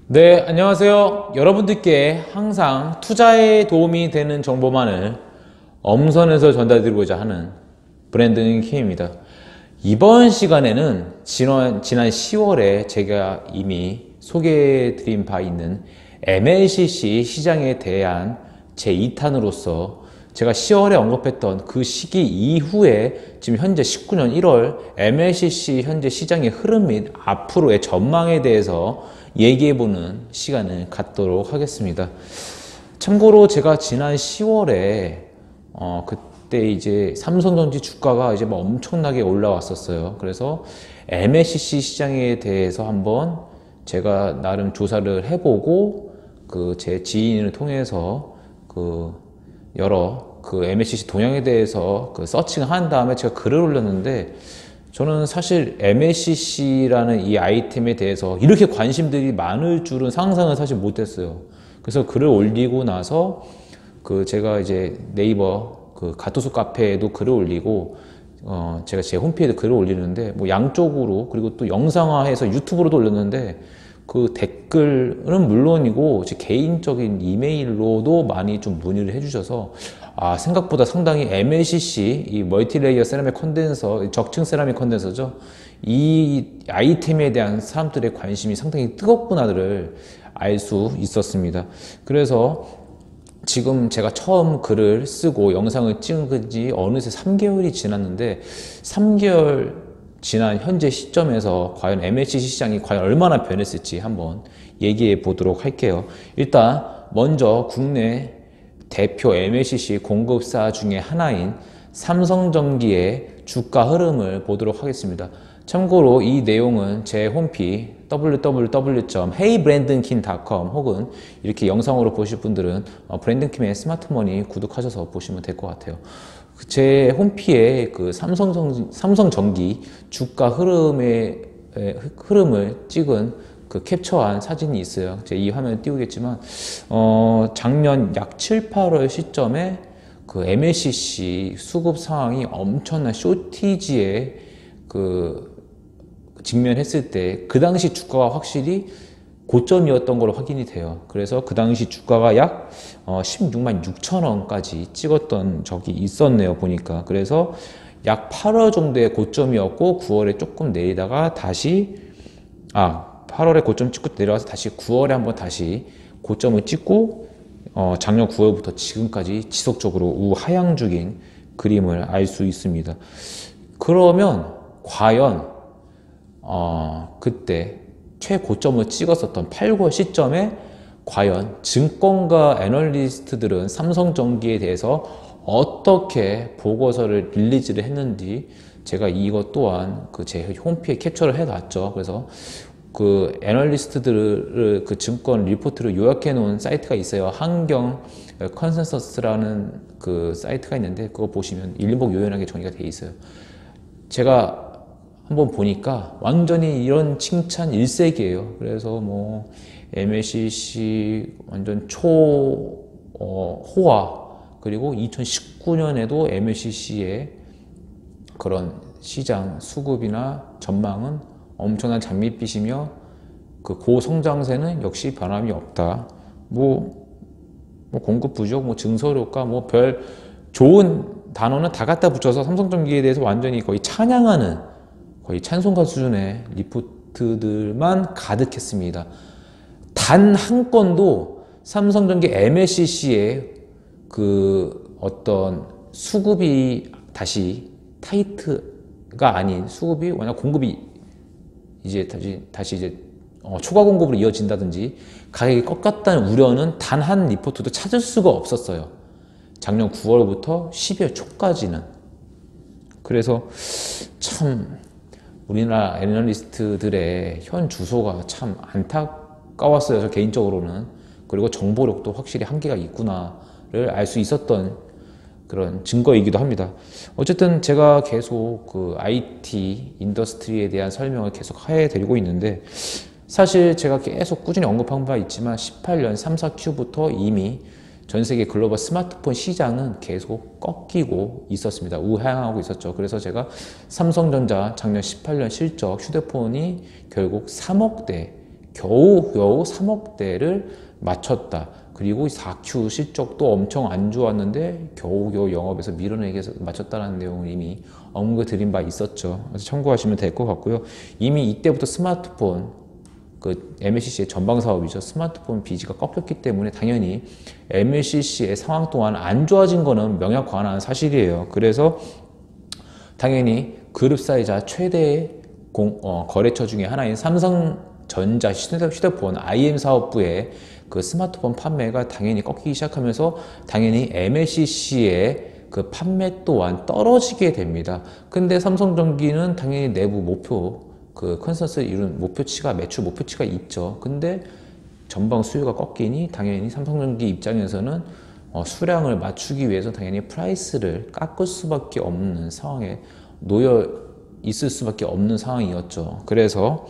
네, 안녕하세요. 여러분들께 항상 투자에 도움이 되는 정보만을 엄선해서 전달드리고자 하는 브랜든 킴입니다. 이번 시간에는 지난 10월에 제가 이미 소개해드린 바 있는 MLCC 시장에 대한 제 2탄으로서 제가 10월에 언급했던 그 시기 이후에 지금 현재 19년 1월 MLCC 현재 시장의 흐름 및 앞으로의 전망에 대해서 얘기해보는 시간을 갖도록 하겠습니다. 참고로 제가 지난 10월에 그때 이제 삼성전지 주가가 이제 막 엄청나게 올라왔었어요. 그래서 MLCC 시장에 대해서 한번 제가 나름 조사를 해보고 그 제 지인을 통해서 그 여러 그 MLCC 동향에 대해서 그 서칭을 한 다음에 제가 글을 올렸는데, 저는 사실 MLCC라는 이 아이템에 대해서 이렇게 관심들이 많을 줄은 상상을 사실 못했어요. 그래서 글을 올리고 나서 그 제가 이제 네이버 그 가토수 카페에도 글을 올리고 제가 제 홈페이지에 글을 올리는데 뭐 양쪽으로, 그리고 또 영상화해서 유튜브로도 올렸는데 그 댓글은 물론이고 제 개인적인 이메일로도 많이 좀 문의를 해주셔서 생각보다 상당히 MLCC 이 멀티레이어 세라믹 컨덴서, 적층 세라믹 컨덴서죠, 이 아이템에 대한 사람들의 관심이 상당히 뜨겁구나를 알 수 있었습니다. 그래서 지금 제가 처음 글을 쓰고 영상을 찍은 지 어느새 3개월이 지났는데, 3개월 지난 현재 시점에서 과연 MLCC 시장이 과연 얼마나 변했을지 한번 얘기해 보도록 할게요. 일단 먼저 국내 대표 MLCC 공급사 중에 하나인 삼성전기의 주가 흐름을 보도록 하겠습니다. 참고로 이 내용은 제 홈페이지 www.heybrandonkin.com 혹은 이렇게 영상으로 보실 분들은 브랜든킴의 스마트머니 구독하셔서 보시면 될 것 같아요. 제 홈피에 그 삼성전기 주가 흐름을 찍은 그 캡처한 사진이 있어요. 제가 이 화면에 띄우겠지만, 작년 약 7, 8월 시점에 그 MLCC 수급 상황이 엄청난 쇼티지에 직면했을 때 그 당시 주가가 확실히 고점이었던 걸로 확인이 돼요. 그래서 그 당시 주가가 약 16만 6천 원까지 찍었던 적이 있었네요, 보니까. 그래서 약 8월 정도의 고점이었고 9월에 조금 내리다가 다시 8월에 고점 찍고 내려와서 다시 9월에 한번 다시 고점을 찍고 작년 9월부터 지금까지 지속적으로 우하향 중인 그림을 알 수 있습니다. 그러면 과연 그때 최고점을 찍었었던 8, 9월 시점에 과연 증권가 애널리스트들은 삼성전기에 대해서 어떻게 보고서를 릴리즈를 했는지 제가 이것 또한 그 제 홈페이지에 캡처를 해놨죠. 그래서 그 애널리스트들을 그 증권 리포트를 요약해 놓은 사이트가 있어요. 한경 컨센서스라는 그 사이트가 있는데 그거 보시면 일목요연하게 정리가 돼 있어요. 제가 한번 보니까 완전히 이런 칭찬 일색이에요. 그래서 뭐 MLCC 완전 호화, 그리고 2019년에도 MLCC의 그런 시장 수급이나 전망은 엄청난 장밋빛이며 그 고성장세는 역시 변함이 없다. 뭐 공급 부족, 뭐 증설효과, 뭐 별 좋은 단어는 다 갖다 붙여서 삼성전기에 대해서 완전히 거의 찬양하는, 거의 찬송가 수준의 리포트들만 가득했습니다. 단 한 건도 삼성전기 MLCC의 그 어떤 수급이 다시 타이트가 아닌, 수급이 워낙 공급이 이제 다시 이제 초과 공급으로 이어진다든지 가격이 꺾였다는 우려는 단 한 리포트도 찾을 수가 없었어요. 작년 9월부터 12월 초까지는. 그래서 참 우리나라 애널리스트들의 현 주소가 참 안타까웠어요, 저 개인적으로는. 그리고 정보력도 확실히 한계가 있구나를 알 수 있었던 그런 증거이기도 합니다. 어쨌든 제가 계속 그 IT 인더스트리에 대한 설명을 계속 해드리고 있는데, 사실 제가 계속 꾸준히 언급한 바 있지만 18년 3, 4Q부터 이미 전 세계 글로벌 스마트폰 시장은 계속 꺾이고 있었습니다. 우하향하고 있었죠. 그래서 제가 삼성전자 작년 18년 실적 휴대폰이 결국 3억대 겨우겨우 3억대를 맞췄다. 그리고 4Q 실적도 엄청 안 좋았는데 겨우겨우 영업에서 밀어내기 위해서 맞췄다는 내용을 이미 언급 드린 바 있었죠. 그래서 참고하시면 될 것 같고요. 이미 이때부터 스마트폰, 그 MLCC의 전방 사업이죠. 스마트폰 비즈가 꺾였기 때문에 당연히 MLCC의 상황 또한 안 좋아진 거는 명약관한 사실이에요. 그래서 당연히 그룹사이자 최대 거래처 중에 하나인 삼성전자 휴대폰 IM 사업부의 그 스마트폰 판매가 당연히 꺾이기 시작하면서 당연히 MLCC의 그 판매 또한 떨어지게 됩니다. 근데 삼성전기는 당연히 내부 목표, 그 컨센서스 이룬 목표치가, 매출 목표치가 있죠. 근데 전방 수요가 꺾이니 당연히 삼성전기 입장에서는 수량을 맞추기 위해서 당연히 프라이스를 깎을 수밖에 없는 상황에 놓여 있을 수밖에 없는 상황이었죠. 그래서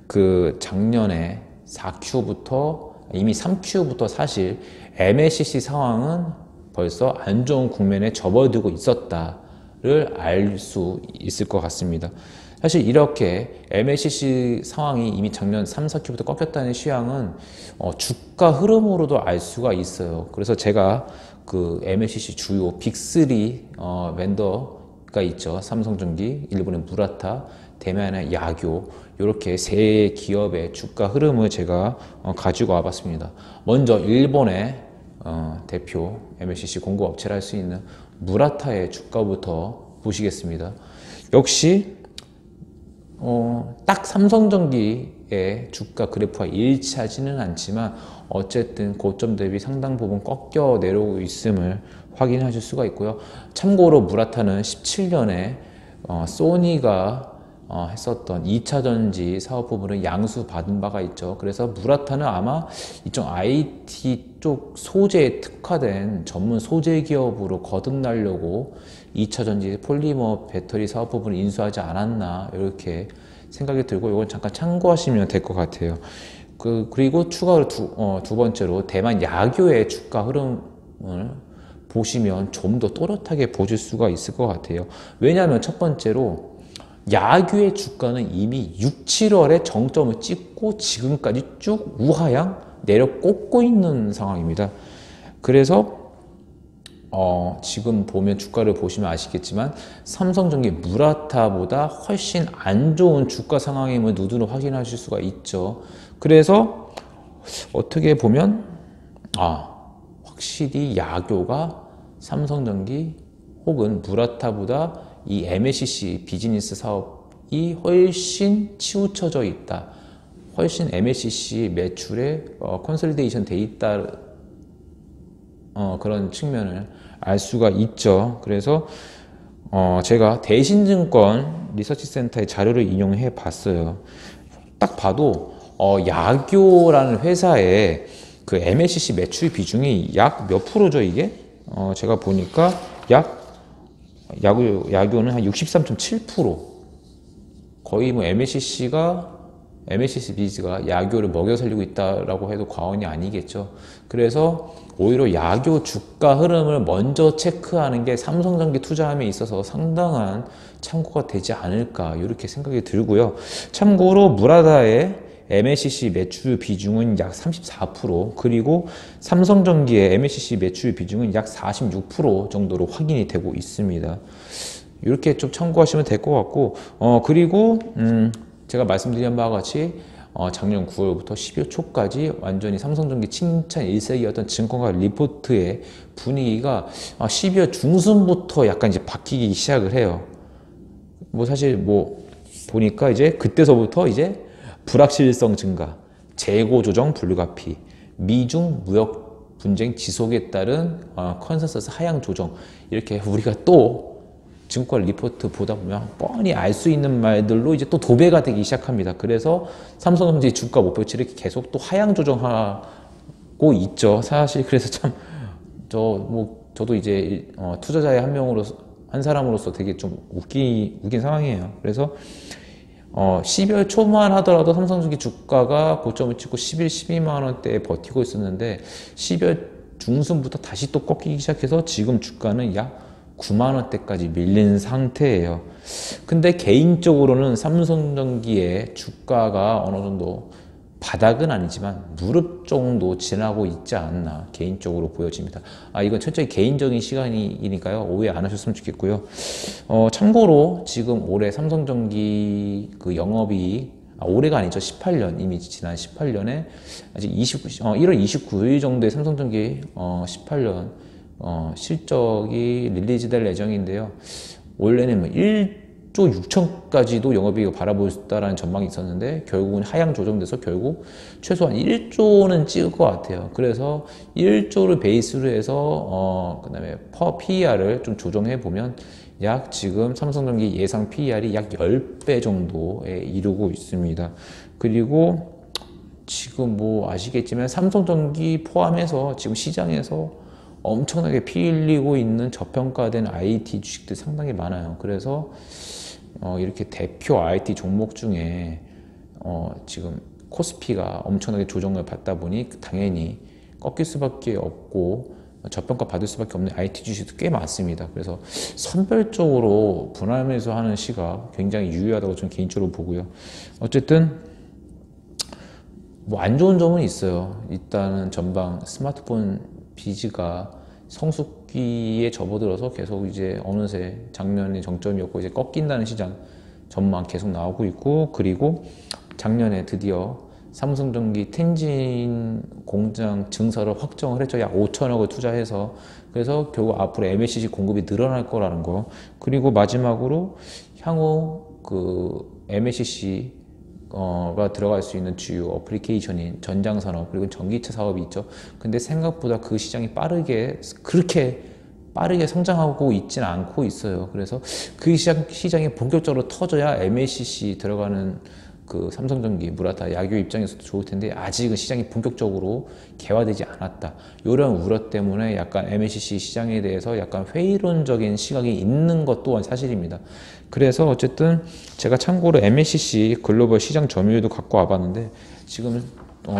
그 작년에 4Q부터 이미 3Q부터 사실 MLCC 상황은 벌써 안 좋은 국면에 접어들고 있었다를 알 수 있을 것 같습니다. 사실 이렇게 MLCC 상황이 이미 작년 3, 4Q부터 꺾였다는 시황은 주가 흐름으로도 알 수가 있어요. 그래서 제가 그 MLCC 주요 빅3 vendor가 있죠. 삼성전기, 일본의 무라타, 대만의 야교, 이렇게 세 기업의 주가 흐름을 제가 가지고 와봤습니다. 먼저 일본의 대표 MLCC 공급업체를 할 수 있는 무라타의 주가부터 보시겠습니다. 역시 딱 삼성전기의 주가 그래프와 일치하지는 않지만 어쨌든 고점 대비 상당 부분 꺾여 내려오고 있음을 확인하실 수가 있고요. 참고로 무라타는 17년에 소니가 했었던 2차전지 사업 부분을 양수받은 바가 있죠. 그래서 무라타는 아마 이쪽 IT 쪽 소재에 특화된 전문 소재 기업으로 거듭나려고 2차전지 폴리머 배터리 사업 부분을 인수하지 않았나 이렇게 생각이 들고 이건 잠깐 참고하시면 될 것 같아요. 그리고 추가로 두 번째로 대만 야교의 주가 흐름을 보시면 좀 더 또렷하게 보실 수가 있을 것 같아요. 왜냐하면 첫 번째로 야규의 주가는 이미 6, 7월에 정점을 찍고 지금까지 쭉 우하향 내려 꽂고 있는 상황입니다. 그래서 지금 보면 주가를 보시면 아시겠지만 삼성전기 무라타보다 훨씬 안 좋은 주가 상황임을 눈으로 확인하실 수가 있죠. 그래서 어떻게 보면 확실히 야교가 삼성전기 혹은 무라타보다 이 MLCC 비즈니스 사업이 훨씬 치우쳐져 있다. 훨씬 MLCC 매출에 컨solidation 돼 있다. 그런 측면을 알 수가 있죠. 그래서 제가 대신증권 리서치센터의 자료를 인용해 봤어요. 딱 봐도 야교라는 회사의 그 MLCC 매출 비중이 약 몇 프로죠 이게? 제가 보니까 야교는 한 63.7%. 거의 뭐 MLCC 비즈가 야교를 먹여 살리고 있다라고 해도 과언이 아니겠죠. 그래서 오히려 야교 주가 흐름을 먼저 체크하는 게 삼성전기 투자함에 있어서 상당한 참고가 되지 않을까 이렇게 생각이 들고요. 참고로 무라다의 MLCC 매출 비중은 약 34%, 그리고 삼성전기의 MLCC 매출 비중은 약 46% 정도로 확인이 되고 있습니다. 이렇게 좀 참고하시면 될 것 같고, 그리고 제가 말씀드린 바와 같이 작년 9월부터 12월 초까지 완전히 삼성전기 칭찬 일색이었던 증권가 리포트의 분위기가 12월 중순부터 약간 이제 바뀌기 시작을 해요. 뭐 사실 뭐 보니까 이제 그때서부터 이제 불확실성 증가, 재고 조정 불가피, 미중 무역 분쟁 지속에 따른 컨센서스 하향 조정, 이렇게 우리가 또 증권 리포트 보다 보면 뻔히 알 수 있는 말들로 이제 또 도배가 되기 시작합니다. 그래서 삼성전기 주가 목표치를 계속 또 하향 조정하고 있죠. 사실 그래서 참 저도 이제 투자자의 한 사람으로서 되게 좀 웃긴 상황이에요. 그래서 12월 초만 하더라도 삼성전기 주가가 고점을 찍고 12만 원대에 버티고 있었는데 12월 중순부터 다시 또 꺾이기 시작해서 지금 주가는 약 9만 원대까지 밀린 상태예요. 근데 개인적으로는 삼성전기의 주가가 어느 정도 바닥은 아니지만 무릎 정도 지나고 있지 않나 개인적으로 보여집니다. 이건 철저히 개인적인 시간이니까요. 오해 안 하셨으면 좋겠고요. 참고로 지금 올해 삼성전기 그 영업이 올해가 아니죠. 18년, 이미 지난 18년에 아직 1월 29일 정도에 삼성전기 18년 실적이 릴리즈 될 예정인데요. 원래는 뭐 1조 6천까지도 영업이익을 바라보았다라는 전망이 있었는데 결국은 하향 조정돼서 결국 최소한 1조는 찍을 것 같아요. 그래서 1조를 베이스로 해서 그다음에 PER을 좀 조정해 보면 약 지금 삼성전기 예상 PER이 약 10배 정도에 이르고 있습니다. 그리고 지금 뭐 아시겠지만 삼성전기 포함해서 지금 시장에서 엄청나게 피 흘리고 있는 저평가된 IT 주식들 상당히 많아요. 그래서 이렇게 대표 IT 종목 중에 지금 코스피가 엄청나게 조정을 받다 보니 당연히 꺾일 수밖에 없고 저평가 받을 수밖에 없는 IT 주식도 꽤 많습니다. 그래서 선별적으로 분할매수 하는 시각 굉장히 유효하다고 저는 개인적으로 보고요. 어쨌든 뭐 안 좋은 점은 있어요. 일단은 전방 스마트폰 비즈가 성숙기에 접어들어서 계속 이제 어느새 작년에 정점이었고 이제 꺾인다는 시장 전망 계속 나오고 있고, 그리고 작년에 드디어 삼성전기 텐진 공장 증설을 확정을 했죠. 약 5천억을 투자해서. 그래서 결국 앞으로 MLCC 공급이 늘어날 거라는 거. 그리고 마지막으로 향후 그 MLCC가 들어갈 수 있는 주요 어플리케이션인 전장산업 그리고 전기차 사업이 있죠. 근데 생각보다 그 시장이 그렇게 빠르게 성장하고 있지는 않고 있어요. 그래서 그 시장이 본격적으로 터져야 MLCC 들어가는 그 삼성전기, 무라타, 야교 입장에서도 좋을 텐데 아직은 시장이 본격적으로 개화되지 않았다. 이런 우려 때문에 약간 MLCC 시장에 대해서 약간 회의론적인 시각이 있는 것 또한 사실입니다. 그래서 어쨌든 제가 참고로 MLCC 글로벌 시장 점유율도 갖고 와봤는데 지금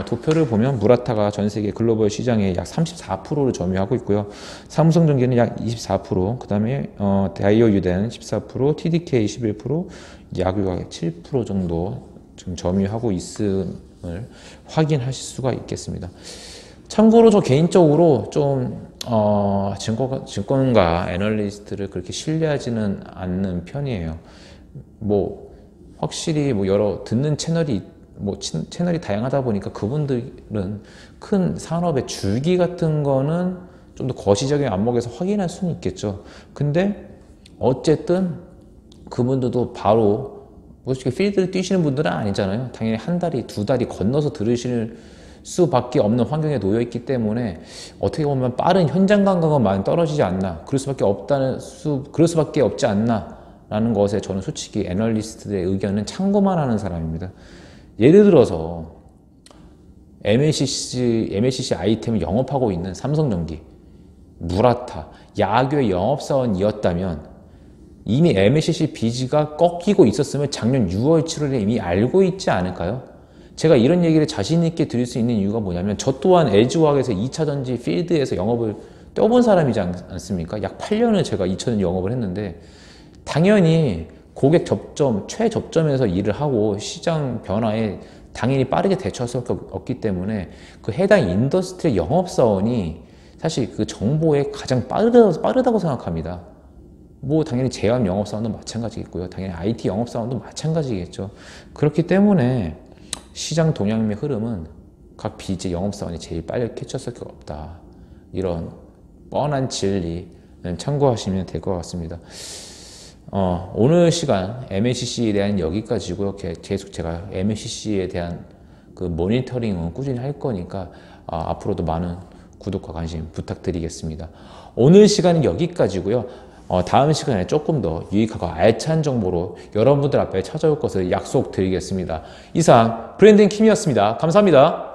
도표를 보면 무라타가 전 세계 글로벌 시장의 약 34%를 점유하고 있고요. 삼성전기는 약 24%, 그 다음에 다이오 유덴 14%, TDK 11%, 야구가 7% 정도 지금 점유하고 있음을 확인하실 수가 있겠습니다. 참고로 저 개인적으로 좀 증권가 애널리스트를 그렇게 신뢰하지는 않는 편이에요. 뭐 확실히 뭐 여러 듣는 채널이 다양하다 보니까 그분들은 큰 산업의 줄기 같은 거는 좀 더 거시적인 안목에서 확인할 수는 있겠죠. 근데 어쨌든 그분들도 바로 솔직히 필드를 뛰시는 분들은 아니잖아요. 당연히 한 다리, 두 다리 건너서 들으실 수밖에 없는 환경에 놓여 있기 때문에 어떻게 보면 빠른 현장 감각은 많이 떨어지지 않나, 그럴 수밖에 없지 않나 라는 것에 저는 솔직히 애널리스트들의 의견은 참고만 하는 사람입니다. 예를 들어서 MLCC 아이템을 영업하고 있는 삼성전기, 무라타, 야교의 영업사원이었다면 이미 MLCC 비즈가 꺾이고 있었으면 작년 6월, 7월에 이미 알고 있지 않을까요? 제가 이런 얘기를 자신 있게 드릴 수 있는 이유가 뭐냐면 저 또한 LG화학에서 2차전지 필드에서 영업을 떼어본 사람이지 않습니까? 약 8년을 제가 2차전지 영업을 했는데 당연히 고객 접점, 최접점에서 일을 하고 시장 변화에 당연히 빠르게 대처할 수밖에 없기 때문에 그 해당 인더스트리 영업사원이 사실 그 정보에 가장 빠르다고 생각합니다. 뭐 당연히 제약 영업사원도 마찬가지겠고요. 당연히 IT 영업사원도 마찬가지겠죠. 그렇기 때문에 시장 동향의 흐름은 각 비즈 영업사원이 제일 빨리 캐치할 수밖에 없다. 이런 뻔한 진리는 참고하시면 될 것 같습니다. 오늘 시간 MLCC에 대한 여기까지고요. 계속 제가 MLCC에 대한 그 모니터링은 꾸준히 할 거니까 앞으로도 많은 구독과 관심 부탁드리겠습니다. 오늘 시간은 여기까지고요. 다음 시간에 조금 더 유익하고 알찬 정보로 여러분들 앞에 찾아올 것을 약속드리겠습니다. 이상 브랜든 킴이었습니다. 감사합니다.